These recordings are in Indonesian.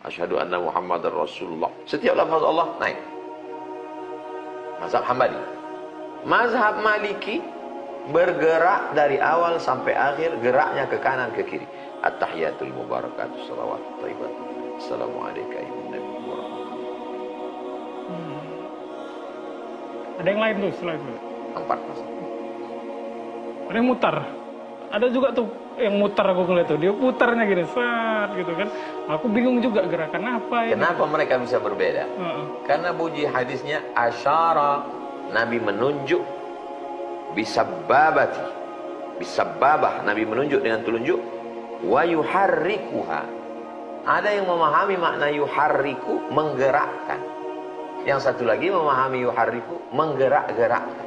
Asyhadu anna Muhammadar Rasulullah. Setiap lafaz Allah naik. Mazhab Hambali. Mazhab Maliki bergerak dari awal sampai akhir, geraknya ke kanan ke kiri. At-tahiyatul mubarakatuh salawat thayyibat. Assalamualaikum warahmatullahi wabarakatuh. Ada yang lain tuh setelah itu? 4 mazhab. Ada yang mutar. Ada juga tuh yang mutar, aku ngeliat tuh. Dia putarnya gini, set gitu kan. Aku bingung juga gerakan apa ini. Kenapa mereka bisa berbeda? Karena bunyi hadisnya asyara, Nabi menunjuk, bisababati, bisababah, Nabi menunjuk dengan telunjuk, wa yuharrikuha. Ada yang memahami makna yuharriku, menggerakkan. Yang satu lagi memahami yuharriku, menggerak-gerakkan.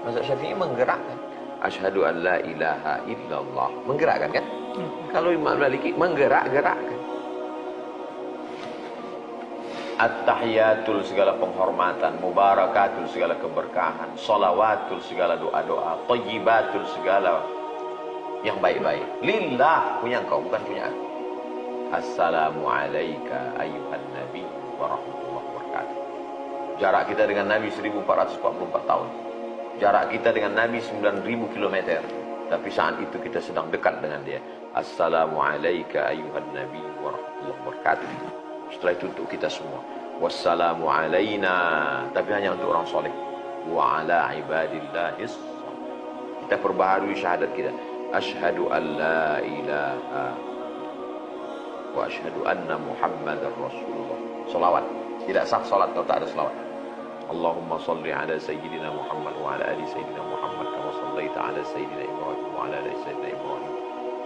Mazhab Syafi'i menggerakkan. Asyhadu an la ilaha illallah, menggerakkan kan? Kalau Imam Maliki menggerak-gerakkan. At-tahiyatul segala penghormatan, mubarakatul segala keberkahan, salawatul segala doa-doa, thayyibatul segala yang baik-baik. Lillah, punya engkau, bukan punya aku. Assalamu alayka ayyuhan nabi wa rahmatullahi wabarakatuh. Jarak kita dengan Nabi 1444 tahun. Jarak kita dengan Nabi 9.000 km. Tapi saat itu kita sedang dekat dengan dia. Assalamu alayka ayyuhan nabi wa rahmatullahi wabarakatuh. Setelah itu untuk kita semua. Wassalamu alayna. Tapi hanya untuk orang soleh. Wa ala ibadillahis. Kita perbaharui syahadat kita. Asyhadu an la ilaha wa asyhadu anna Muhammadar Rasulullah. Salawat. Tidak sah salat kalau tak ada salawat. Allahumma salli ala sayyidina Muhammad wa ala ali sayyidina Muhammad kama sallaita ala sayyidina Ibrahim wa ala ali sayyidina Ibrahim.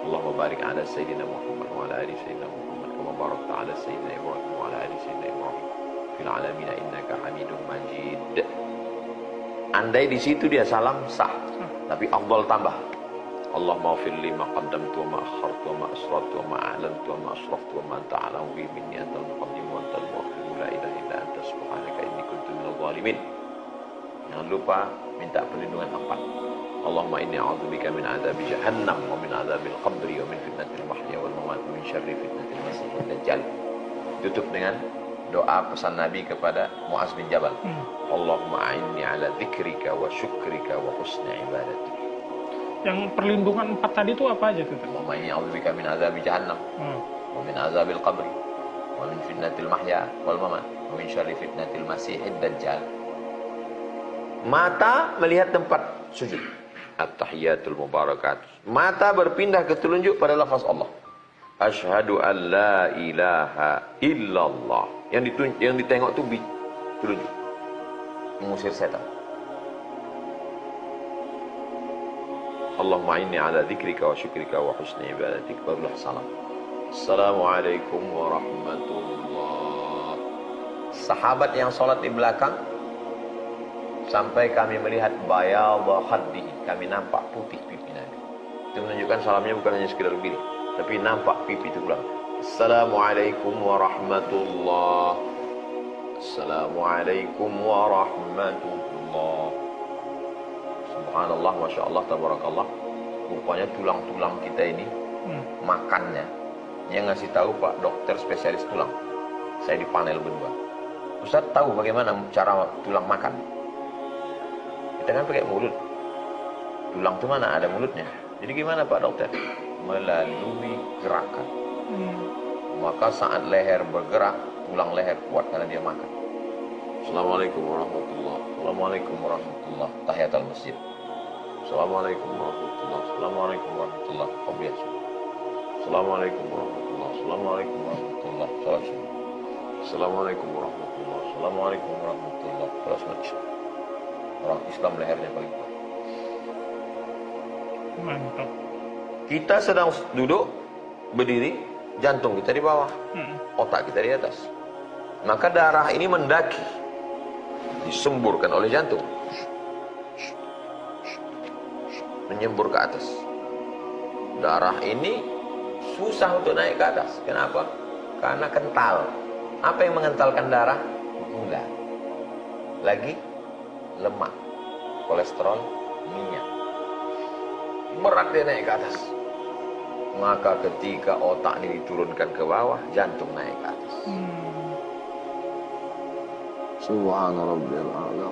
Allahumma barik ala sayyidina Muhammad wa ala ali sayyidina Muhammad kama barakta ala sayyidina Ibrahim wa ala ali sayyidina Ibrahim fil alamin innaka Hamidum Majid. Andai di situ dia salam sah, tapi afdal tambah. Allahumma ighfir li ma qaddamtu wa ma akhartu wa ma asrartu wa ma a'lantu wa ma asraftu wa ma anta a'lamu bi minni antal muqaddim wa antal muakhir la ilaha illa anta subhanaka inni kuntu minadh dhalimin. Jangan lupa minta perlindungan 4. Allahumma inni a'udzubika min adzabi jahannam wa min adzabil qabri wa min fitnatil mahya wal mamat wa min syarri fitnatil masiihid dajjal. Tutup dengan doa pesan Nabi kepada Muaz bin Jabal. Allahumma a'inni ala dzikrika wa syukrika wa husni ibadatik. Yang perlindungan 4 tadi itu apa aja tuh? Allahumma inni a'udzubika min adzabi jahannam wa min adzabil qabri wa min fitnatil mahya wal mamat wa min syarri fitnatil masiihid dajjal. Mata melihat tempat sujud. At-tahiyatul mubarakat. Mata berpindah ke telunjuk pada lafaz Allah. Asyhadu an la ilaha illallah. Yang ditengok tu telunjuk. Mengusir setan. Allahumma inni ala dzikrika wa syukrika wa husni ibadatik. Barulah salam. Assalamualaikum warahmatullahi. Sahabat yang sholat di belakang, sampai kami melihat bayadha khaddihi, kami nampak putih pipi Nabi. Itu menunjukkan salamnya bukan hanya sekedar bilik, tapi nampak pipi itu pulang. Assalamualaikum warahmatullahi. Assalamualaikum warahmatullahi. Subhanallah, Masya Allah, Tabarakallah. Rupanya tulang-tulang kita ini makannya. Yang ngasih tahu Pak dokter spesialis tulang. Saya di panel berdua. Ustaz tahu bagaimana cara tulang makan? Kita kan pakai mulut. Tulang itu mana ada mulutnya. Jadi gimana Pak dokter? Melalui gerakan. Maka saat leher bergerak, tulang leher kuat karena dia makan. Assalamualaikum warahmatullahi. Assalamualaikum warahmatullahi. Tahiyatul masjid. Assalamualaikum warahmatullahi. Assalamualaikum warahmatullahi wabarakatuh. Assalamualaikum warahmatullahi. Assalamualaikum warahmatullahi wabarakatuh. Assalamualaikum warahmatullahi. Assalamualaikum warahmatullahi wabarakatuh. Orang Islam lehernya paling kuat. Mantap. Kita sedang duduk, berdiri, jantung kita di bawah, otak kita di atas. Maka darah ini mendaki, disemburkan oleh jantung, menyembur ke atas. Darah ini susah untuk naik ke atas. Kenapa? Karena kental. Apa yang mengentalkan darah? Gula. Lagi lemak, kolesterol, minyak. Berat dia naik ke atas. maka ketika otak ini diturunkan ke bawah, jantung naik ke atas. Subhana rabbiyal a'la.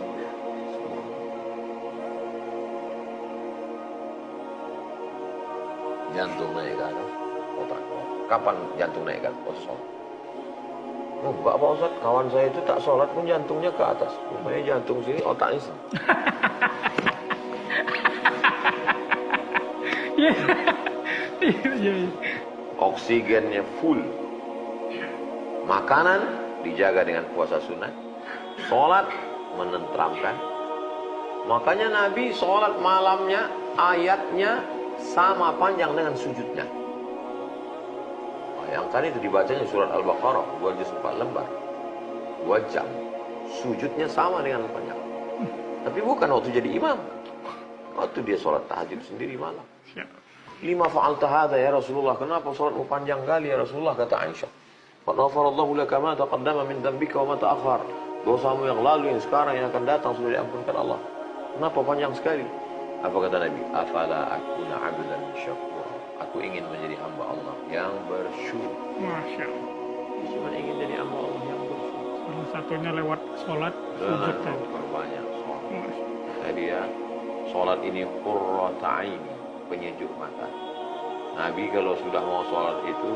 Jantung naik ke atas, otak. Kapan jantung naik ke atas? Oh, sholat. Oh, Pak Ustaz, kawan saya itu tak sholat pun jantungnya ke atas. Rupanya jantung sini, otaknya sini. Iya. Iya. Oksigennya full. Makanan dijaga dengan puasa sunat. Sholat menenteramkan. Makanya Nabi sholat malamnya, ayatnya sama panjang dengan sujudnya. Bayangkan itu dibacanya surat Al-Baqarah 2 juz 4 lembar 2 jam. Sujudnya sama dengan panjang. Tapi bukan waktu jadi imam, waktu dia sholat tahajud sendiri malam. Lima fa'alta hadza ya Rasulullah, kenapa sholatmu panjang kali ya Rasulullah, kata Aisyah. Qad ghafarallahu laka ma taqaddama min dhanbika wa ma ta'akhkhar. Dosamu yang lalu, yang sekarang, yang akan datang sudah diampunkan Allah. Kenapa panjang sekali? Apa kata Nabi? Afala akuna 'abdan syakura. Aku ingin menjadi hamba Allah yang bersyukur. Masya Allah. Cuma ingin jadi hamba Allah yang bersyukur. Salah satunya lewat sholat sujud tadi. Perbanyak sholat. Jadi ya, sholat ini qurrata aini, penyejuk mata. Nabi kalau sudah mau sholat itu,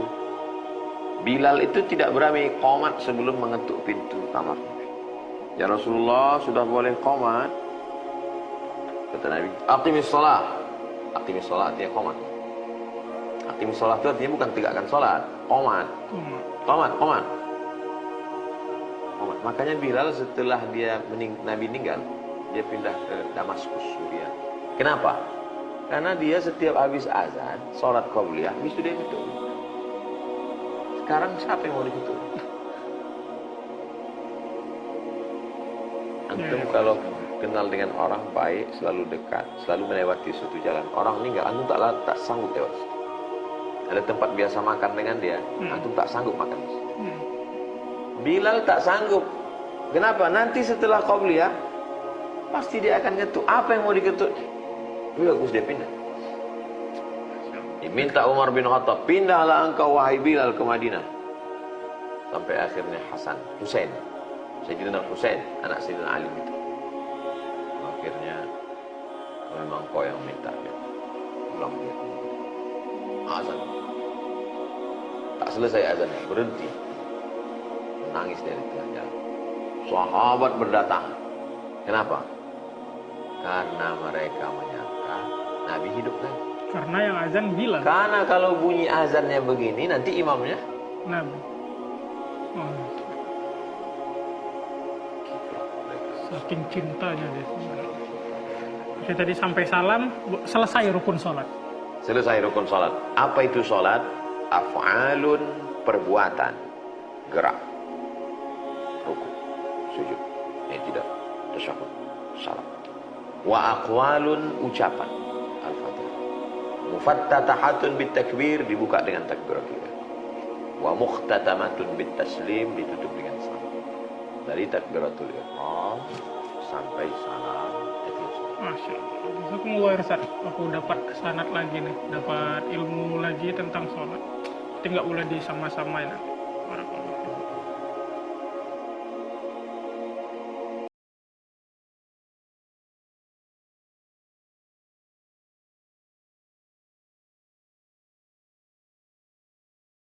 Bilal itu tidak berani qomat sebelum mengetuk pintu kamar. Ya Rasulullah, sudah boleh qomat? Kata Nabi, aqimis sholat. Aqimis sholat artinya qomat. Aqimis sholat itu artinya bukan tegakkan sholat, qomat. Qomat. Makanya Bilal setelah Nabi meninggal, dia pindah ke Damaskus, Suriah. Kenapa? Karena dia setiap habis azan, sholat qabliyah, habis itu dia ketuk. Sekarang siapa yang mau diketuk? Antum kalau kenal dengan orang baik, selalu dekat, selalu melewati suatu jalan. Orang meninggal, antum tak sanggup lewat. Ada tempat biasa makan dengan dia, antum tak sanggup makan. Bilal tak sanggup. Kenapa? Nanti setelah qabliyah, pasti dia akan ketuk. Apa yang mau diketuk? Bagus dia pindah. Minta Umar bin Khattab, pindahlah engkau wahai Bilal ke Madinah. Sampai akhirnya Hasan, Husain, Sayyidina Husain, anak Sayyidina Ali itu. Akhirnya memang kau yang minta ya. Pulang dia. Azan. Tak selesai azannya, berhenti. Menangis dari tengah jalan. Sahabat berdatangan. Kenapa? Karena mereka menyangka Nabi hidup lagi. Karena yang azan Bilal. Karena kalau bunyi azannya begini, nanti imamnya Nabi. Saking cintanya dia. Oke, tadi sampai salam, selesai rukun sholat. selesai rukun salat. Apa itu salat? Af'alun, perbuatan, gerak, rukun, sujud, tidak tasyahud, salam. Wa aqwalun, ucapan, al-fatihah. Mufattatahatun bitakbir, dibuka dengan takbiratul ihram. Wa mukhtatamatun bitaslim, ditutup dengan salam. Dari takbiratul ihram sampai salam. Masya Allah. Jazakumullah khairan. Aku dapat sanad lagi nih, dapat ilmu lagi tentang sholat. Tapi nggak boleh disama-samain.